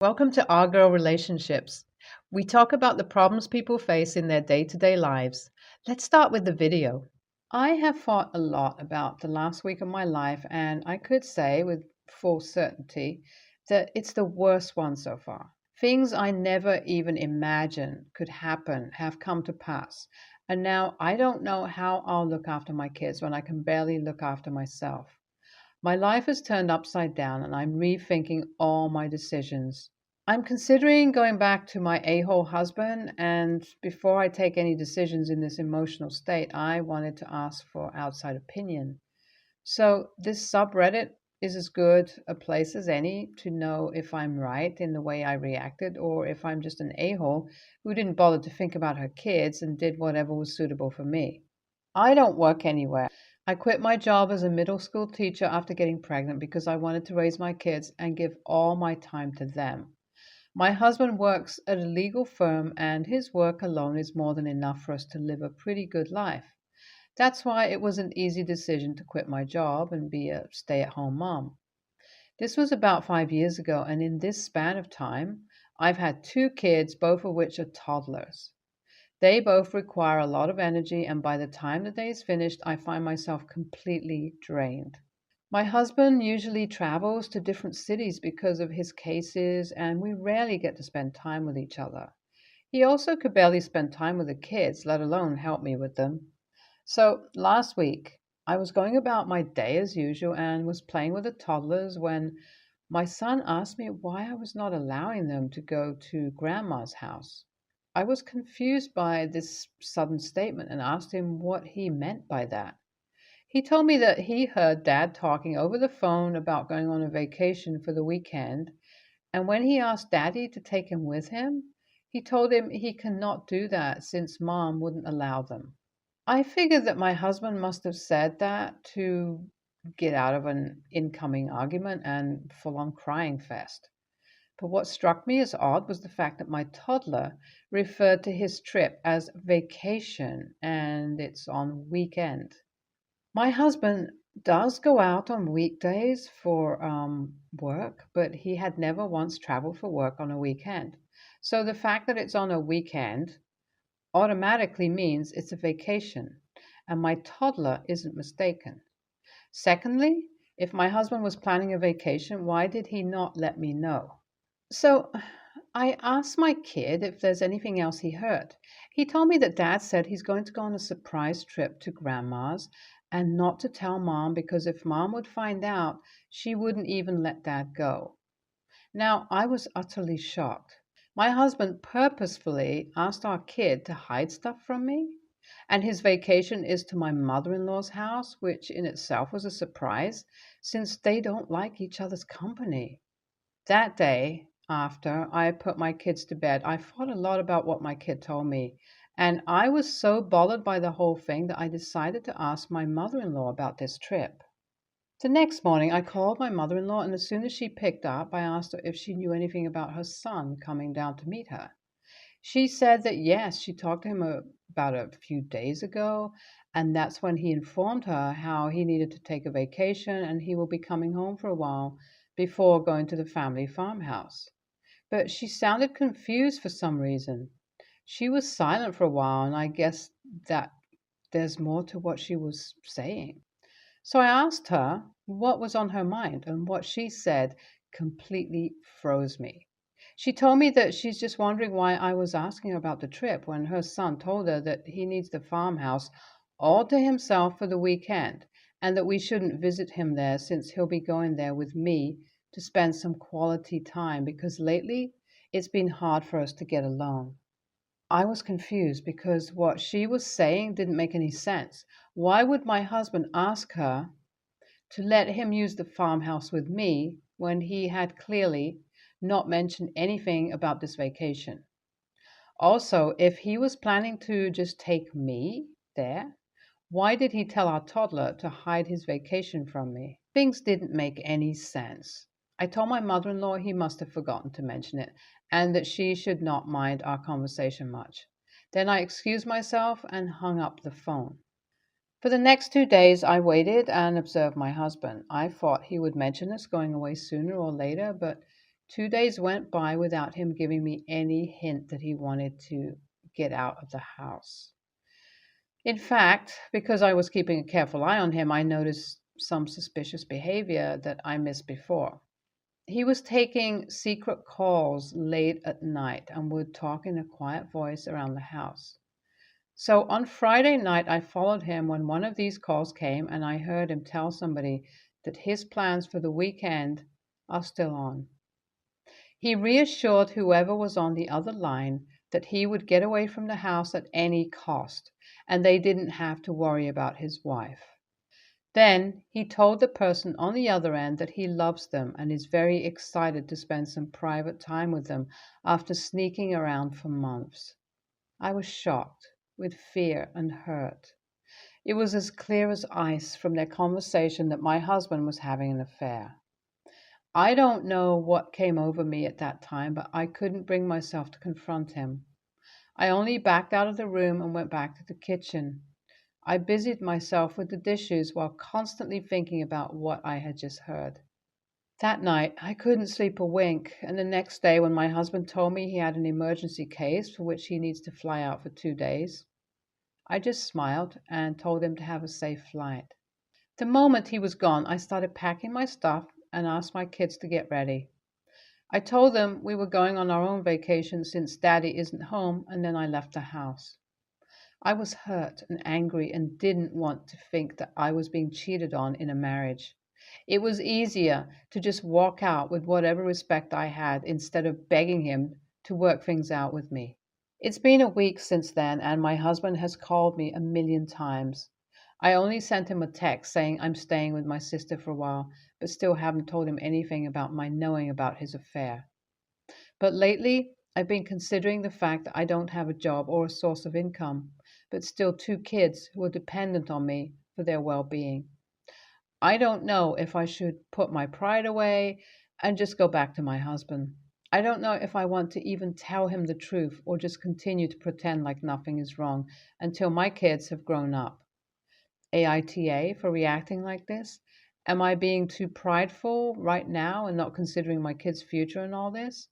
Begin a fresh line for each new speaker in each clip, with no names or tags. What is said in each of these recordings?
Welcome to Our Girl Relationships. We talk about the problems people face in their day to day lives. Let's start with the video. I have thought a lot about the last week of my life, and I could say with full certainty that it's the worst one so far. Things I never even imagined could happen have come to pass, and now I don't know how I'll look after my kids when I can barely look after myself. My life is turned upside down, and I'm rethinking all my decisions. I'm considering going back to my a hole husband, and before I take any decisions in this emotional state, I wanted to ask for outside opinion. So, this subreddit is as good a place as any to know if I'm right in the way I reacted or if I'm just an a hole who didn't bother to think about her kids and did whatever was suitable for me. I don't work anywhere. I quit my job as a middle school teacher after getting pregnant because I wanted to raise my kids and give all my time to them. My husband works at a legal firm, and his work alone is more than enough for us to live a pretty good life. That's why it was an easy decision to quit my job and be a stay at home mom. This was about 5 years ago, and in this span of time, I've had two kids, both of which are toddlers. They both require a lot of energy, and by the time the day is finished, I find myself completely drained. My husband usually travels to different cities because of his cases, and we rarely get to spend time with each other. He also could barely spend time with the kids, let alone help me with them. So last week, I was going about my day as usual and was playing with the toddlers when my son asked me why I was not allowing them to go to Grandma's house. I was confused by this sudden statement and asked him what he meant by that. He told me that he heard Dad talking over the phone about going on a vacation for the weekend, and when he asked Daddy to take him with him, he told him he cannot do that since Mom wouldn't allow them. I figured that my husband must have said that to get out of an incoming argument and full on crying fest. But what struck me as odd was the fact that my toddler referred to his trip as vacation and it's on weekend. My husband does go out on weekdays for work, but he had never once traveled for work on a weekend. So the fact that it's on a weekend automatically means it's a vacation, and my toddler isn't mistaken. Secondly, if my husband was planning a vacation, why did he not let me know? So I asked my kid if there's anything else he heard. He told me that Dad said he's going to go on a surprise trip to Grandma's and not to tell Mom because if Mom would find out, she wouldn't even let Dad go. Now, I was utterly shocked. My husband purposefully asked our kid to hide stuff from me, and his vacation is to my mother in law's house, which in itself was a surprise since they don't like each other's company. That day, after I put my kids to bed, I thought a lot about what my kid told me, and I was so bothered by the whole thing that I decided to ask my mother in law about this trip. The next morning, I called my mother in law, and as soon as she picked up, I asked her if she knew anything about her son coming down to meet her. She said that yes, she talked to him about a few days ago, and that's when he informed her how he needed to take a vacation and he will be coming home for a while before going to the family farmhouse. But she sounded confused for some reason. She was silent for a while, and I guess that there's more to what she was saying. So I asked her what was on her mind, and what she said completely froze me. She told me that she's just wondering why I was asking her about the trip when her son told her that he needs the farmhouse all to himself for the weekend and that we shouldn't visit him there since he'll be going there with me to spend some quality time because lately it's been hard for us to get alone. I was confused because what she was saying didn't make any sense. Why would my husband ask her to let him use the farmhouse with me when he had clearly not mentioned anything about this vacation? Also, if he was planning to just take me there, why did he tell our toddler to hide his vacation from me? Things didn't make any sense. I told my mother in law he must have forgotten to mention it and that she should not mind our conversation much. Then I excused myself and hung up the phone. For the next 2 days, I waited and observed my husband. I thought he would mention us going away sooner or later, but 2 days went by without him giving me any hint that he wanted to get out of the house. In fact, because I was keeping a careful eye on him, I noticed some suspicious behavior that I missed before. He was taking secret calls late at night and would talk in a quiet voice around the house. So on Friday night, I followed him when one of these calls came and I heard him tell somebody that his plans for the weekend are still on. He reassured whoever was on the other line that he would get away from the house at any cost, and they didn't have to worry about his wife. Then he told the person on the other end that he loves them and is very excited to spend some private time with them after sneaking around for months. I was shocked with fear and hurt. It was as clear as ice from their conversation that my husband was having an affair. I don't know what came over me at that time, but I couldn't bring myself to confront him. I only backed out of the room and went back to the kitchen. I busied myself with the dishes while constantly thinking about what I had just heard. That night, I couldn't sleep a wink, and the next day, when my husband told me he had an emergency case for which he needs to fly out for 2 days, I just smiled and told him to have a safe flight. The moment he was gone, I started packing my stuff and asked my kids to get ready. I told them we were going on our own vacation since Daddy isn't home, and then I left the house. I was hurt and angry and didn't want to think that I was being cheated on in a marriage. It was easier to just walk out with whatever respect I had instead of begging him to work things out with me. It's been a week since then, and my husband has called me a million times. I only sent him a text saying I'm staying with my sister for a while, but still haven't told him anything about my knowing about his affair. But lately, I've been considering the fact that I don't have a job or a source of income, but still two kids who are dependent on me for their well being. I don't know if I should put my pride away and just go back to my husband. I don't know if I want to even tell him the truth or just continue to pretend like nothing is wrong until my kids have grown up. AITA for reacting like this? Am I being too prideful right now and not considering my kids' future and all this?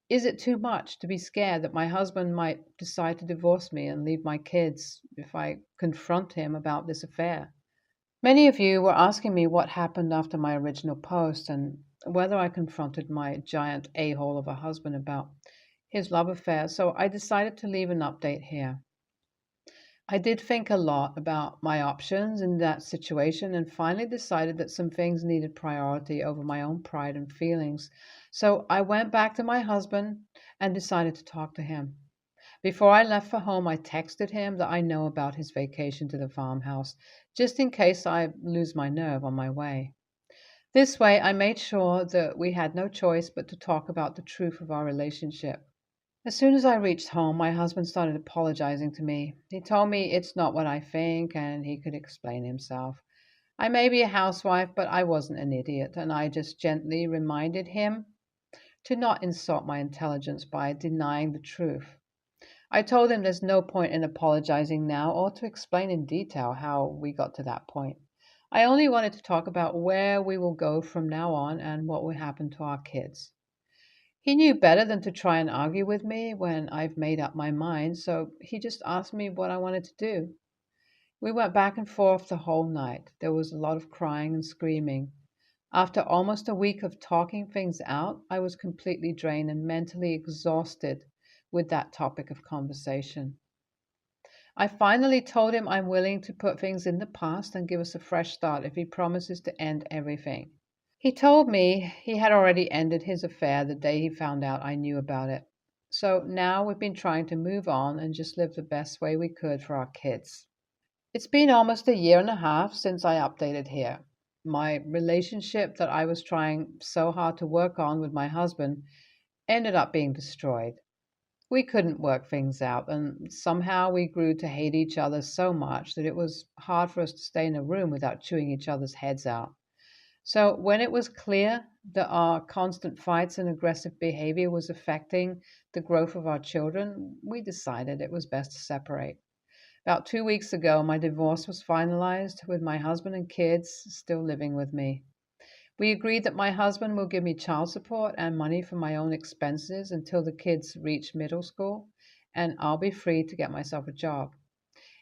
Is it too much to be scared that my husband might decide to divorce me and leave my kids if I confront him about this affair? Many of you were asking me what happened after my original post and whether I confronted my giant a-hole of a husband about his love affair, so I decided to leave an update here. I did think a lot about my options in that situation and finally decided that some things needed priority over my own pride and feelings. So I went back to my husband and decided to talk to him. Before I left for home, I texted him that I know about his vacation to the farmhouse, just in case I lose my nerve on my way. This way, I made sure that we had no choice but to talk about the truth of our relationship. As soon as I reached home, my husband started apologizing to me. He told me it's not what I think and he could explain himself. I may be a housewife, but I wasn't an idiot, and I just gently reminded him to not insult my intelligence by denying the truth. I told him there's no point in apologizing now or to explain in detail how we got to that point. I only wanted to talk about where we will go from now on and what will happen to our kids. He knew better than to try and argue with me when I've made up my mind, so he just asked me what I wanted to do. We went back and forth the whole night. There was a lot of crying and screaming. After almost a week of talking things out, I was completely drained and mentally exhausted with that topic of conversation. I finally told him I'm willing to put things in the past and give us a fresh start if he promises to end everything. He told me he had already ended his affair the day he found out I knew about it. So now we've been trying to move on and just live the best way we could for our kids. It's been almost a year and a half since I updated here. My relationship that I was trying so hard to work on with my husband ended up being destroyed. We couldn't work things out, and somehow we grew to hate each other so much that it was hard for us to stay in a room without chewing each other's heads out. So, when it was clear that our constant fights and aggressive behavior was affecting the growth of our children, we decided it was best to separate. About 2 weeks ago, my divorce was finalized with my husband and kids still living with me. We agreed that my husband will give me child support and money for my own expenses until the kids reach middle school, and I'll be free to get myself a job.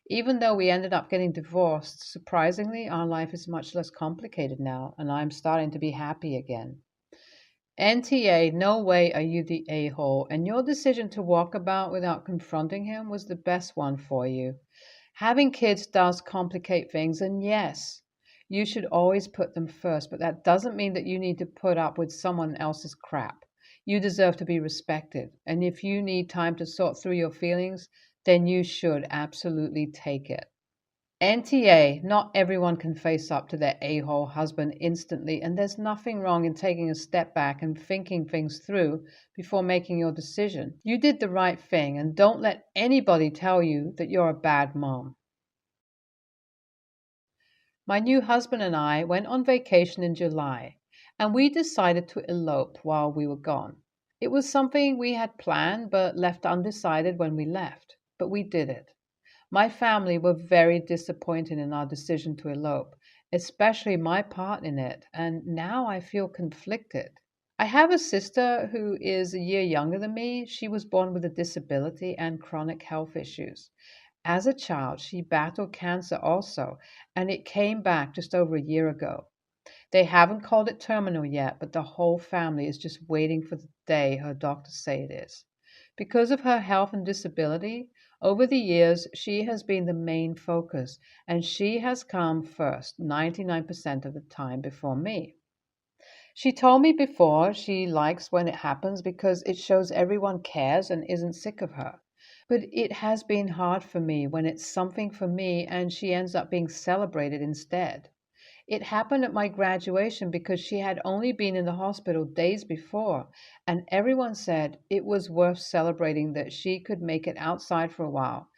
Even though we ended up getting divorced, surprisingly, our life is much less complicated now, and I'm starting to be happy again. NTA, no way are you the a hole, and your decision to walk about without confronting him was the best one for you. Having kids does complicate things, and yes, you should always put them first, but that doesn't mean that you need to put up with someone else's crap. You deserve to be respected, and if you need time to sort through your feelings, then you should absolutely take it. NTA, not everyone can face up to their a hole husband instantly, and there's nothing wrong in taking a step back and thinking things through before making your decision. You did the right thing, and don't let anybody tell you that you're a bad mom. My new husband and I went on vacation in July, and we decided to elope while we were gone. It was something we had planned but left undecided when we left, but we did it. My family were very disappointed in our decision to elope, especially my part in it, and now I feel conflicted. I have a sister who is a year younger than me. She was born with a disability and chronic health issues. As a child, she battled cancer also, and it came back just over a year ago. They haven't called it terminal yet, but the whole family is just waiting for the day her doctors say it is. Because of her health and disability, over the years, she has been the main focus, and she has come first 99% of the time before me. She told me before she likes when it happens because it shows everyone cares and isn't sick of her. But it has been hard for me when it's something for me and she ends up being celebrated instead. It happened at my graduation because she had only been in the hospital days before, and everyone said it was worth celebrating that she could make it outside for a while,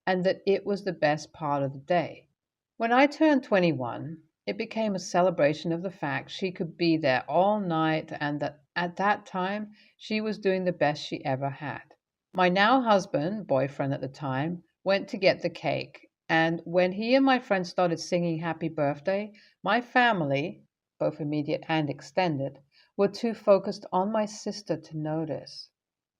and that it was the best part of the day. When I turned 21, it became a celebration of the fact she could be there all night and that at that time she was doing the best she ever had. My now husband, boyfriend at the time, went to get the cake, and when he and my friends started singing happy birthday, my family, both immediate and extended, were too focused on my sister to notice.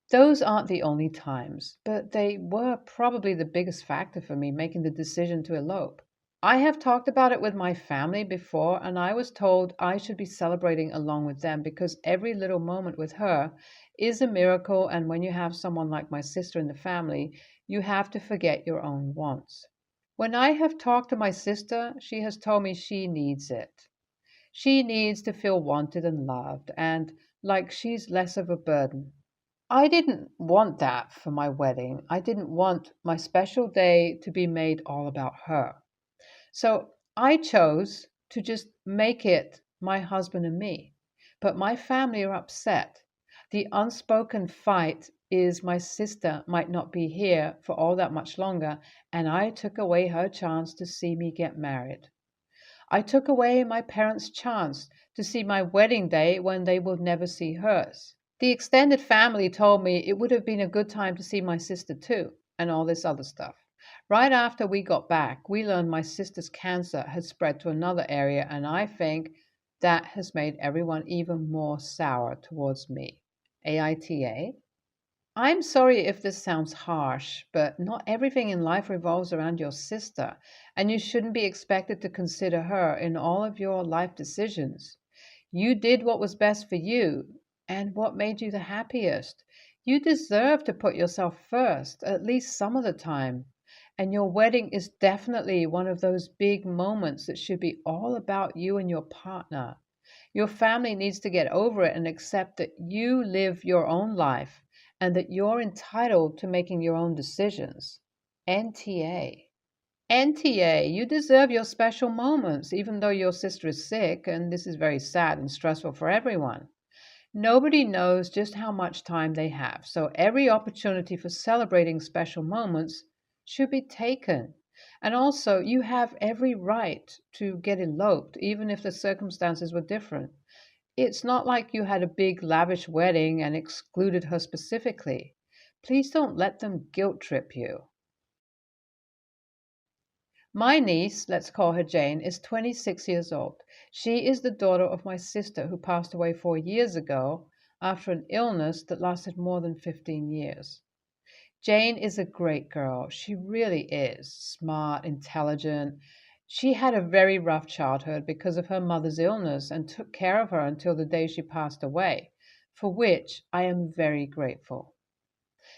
Those aren't the only times, but they were probably the biggest factor for me making the decision to elope. I have talked about it with my family before, and I was told I should be celebrating along with them because every little moment with her is a miracle, and when you have someone like my sister in the family, you have to forget your own wants. When I have talked to my sister, she has told me she needs it. She needs to feel wanted and loved, and like she's less of a burden. I didn't want that for my wedding. I didn't want my special day to be made all about her. So I chose to just make it my husband and me. But my family are upset. The unspoken fight is my sister might not be here for all that much longer, and I took away her chance to see me get married. I took away my parents' chance to see my wedding day when they will never see hers. The extended family told me it would have been a good time to see my sister too, and all this other stuff. Right after we got back, we learned my sister's cancer had spread to another area, and I think that has made everyone even more sour towards me. AITA? I'm sorry if this sounds harsh, but not everything in life revolves around your sister, and you shouldn't be expected to consider her in all of your life decisions. You did what was best for you and what made you the happiest. You deserve to put yourself first, at least some of the time. And your wedding is definitely one of those big moments that should be all about you and your partner. Your family needs to get over it and accept that you live your own life and that you're entitled to making your own decisions. NTA. NTA, you deserve your special moments, even though your sister is sick, and this is very sad and stressful for everyone. Nobody knows just how much time they have, so every opportunity for celebrating special moments should be taken. And also, you have every right to get eloped, even if the circumstances were different. It's not like you had a big, lavish wedding and excluded her specifically. Please don't let them guilt trip you. My niece, let's call her Jane, is 26 years old. She is the daughter of my sister who passed away 4 years ago after an illness that lasted more than 15 years. Jane is a great girl. She really is smart, intelligent. She had a very rough childhood because of her mother's illness and took care of her until the day she passed away, for which I am very grateful.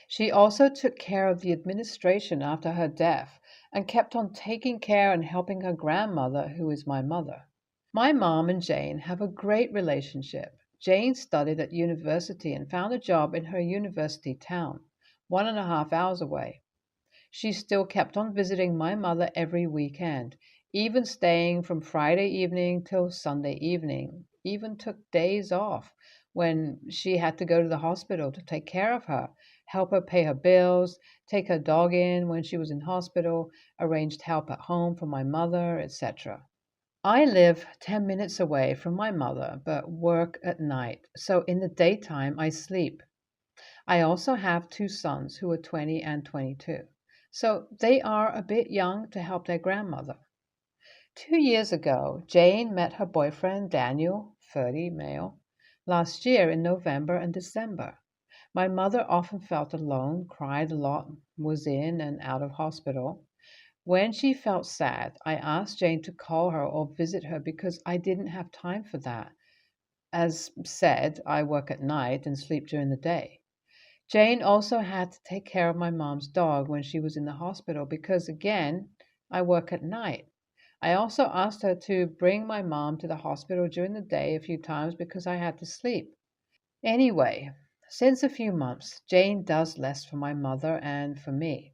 She also took care of the administration after her death and kept on taking care and helping her grandmother, who is my mother. My mom and Jane have a great relationship. Jane studied at university and found a job in her university town, 1.5 hours away. She still kept on visiting my mother every weekend, even staying from Friday evening till Sunday evening, even took days off when she had to go to the hospital to take care of her, help her pay her bills, take her dog in when she was in hospital, arranged help at home for my mother, etc. I live 10 minutes away from my mother, but work at night, so in the daytime I sleep. I also have two sons who are 20 and 22, so they are a bit young to help their grandmother. 2 years ago, Jane met her boyfriend Daniel, 30, male, last year in November and December. My mother often felt alone, cried a lot, was in and out of hospital. When she felt sad, I asked Jane to call her or visit her because I didn't have time for that. As said, I work at night and sleep during the day. Jane also had to take care of my mom's dog when she was in the hospital because, again, I work at night. I also asked her to bring my mom to the hospital during the day a few times because I had to sleep. Anyway, since a few months, Jane does less for my mother and for me.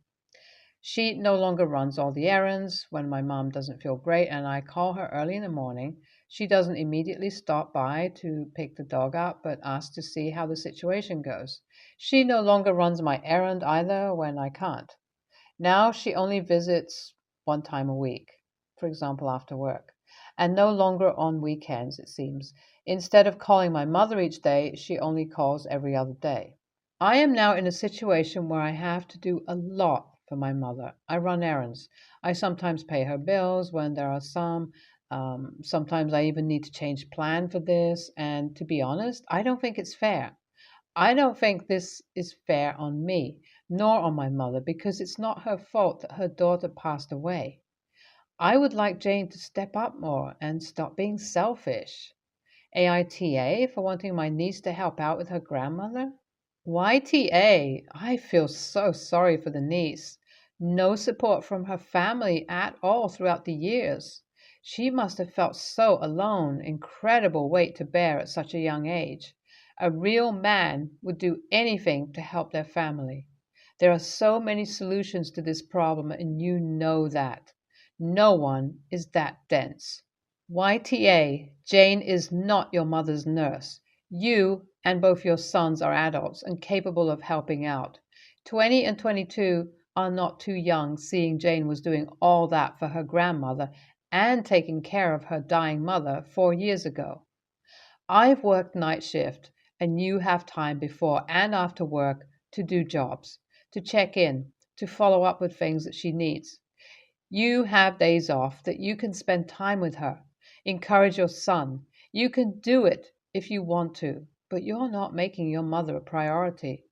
She no longer runs all the errands when my mom doesn't feel great and I call her early in the morning. She doesn't immediately stop by to pick the dog up, but asks to see how the situation goes. She no longer runs my errand either when I can't. Now she only visits 1 time a week, for example, after work, and no longer on weekends, it seems. Instead of calling my mother each day, she only calls every other day. I am now in a situation where I have to do a lot for my mother. I run errands. I sometimes pay her bills when there are some. Sometimes I even need to change plan for this. And to be honest, I don't think it's fair. I don't think this is fair on me, nor on my mother, because it's not her fault that her daughter passed away. I would like Jane to step up more and stop being selfish. AITA for wanting my niece to help out with her grandmother? YTA, I feel so sorry for the niece. No support from her family at all throughout the years. She must have felt so alone, incredible weight to bear at such a young age. A real man would do anything to help their family. There are so many solutions to this problem, and you know that. No one is that dense. YTA, Jane is not your mother's nurse. You and both your sons are adults and capable of helping out. 20 and 22 are not too young, seeing Jane was doing all that for her grandmother and taking care of her dying mother 4 years ago. I've worked night shift, and you have time before and after work to do jobs, to check in, to follow up with things that she needs. You have days off that you can spend time with her. Encourage your son. You can do it if you want to, but you're not making your mother a priority.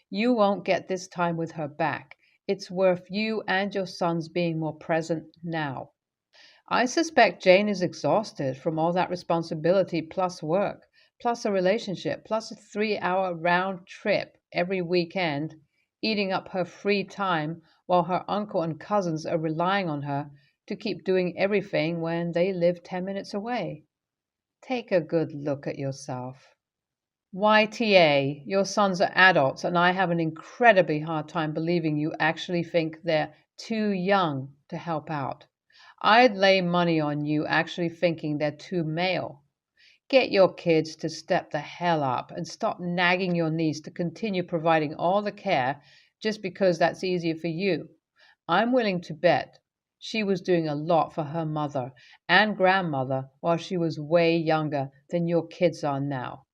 You won't get this time with her back. It's worth you and your sons being more present now. I suspect Jane is exhausted from all that responsibility plus work, plus a relationship, plus a 3 hour round trip every weekend, eating up her free time while her uncle and cousins are relying on her to keep doing everything when they live 10 minutes away. Take a good look at yourself. YTA, your sons are adults, and I have an incredibly hard time believing you actually think they're too young to help out. I'd lay money on you actually thinking they're too male. Get your kids to step the hell up and stop nagging your niece to continue providing all the care just because that's easier for you. I'm willing to bet she was doing a lot for her mother and grandmother while she was way younger than your kids are now.